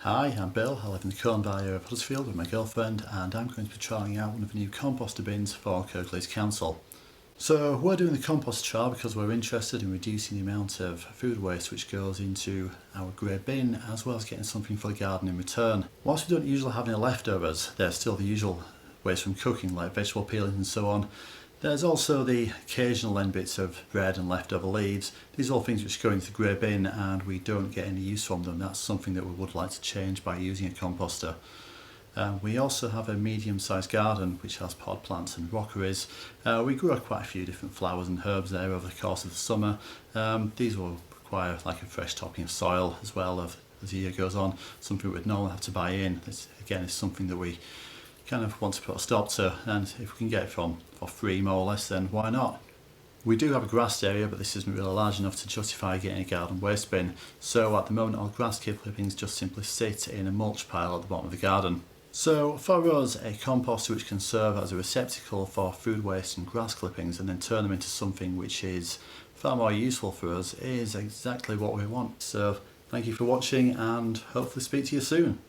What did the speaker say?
Hi, I'm Bill. I live in the Colne area of Huddersfield with my girlfriend, and I'm going to be trying out one of the new composter bins for Kirklees Council. So we're doing the compost trial because we're interested in reducing the amount of food waste which goes into our grey bin, as well as getting something for the garden in return. Whilst we don't usually have any leftovers, there's still the usual waste from cooking like vegetable peelings and so on. There's also the occasional end bits of bread and leftover leaves. These are all things which go into the grey bin and we don't get any use from them. That's something that we would like to change by using a composter. We also have a medium-sized garden which has pot plants and rockeries. We grow quite a few different flowers and herbs there over the course of the summer. These will require like a fresh topping of soil as well as the year goes on, something we'd normally have to buy in. This again is something that we kind of want to put a stop to, and if we can get it for free more or less, then why not? We do have a grassed area, but this isn't really large enough to justify getting a garden waste bin, so at the moment all grass clippings just simply sit in a mulch pile at the bottom of the garden. So for us, a composter which can serve as a receptacle for food waste and grass clippings and then turn them into something which is far more useful for us is exactly what we want. So thank you for watching and hopefully speak to you soon.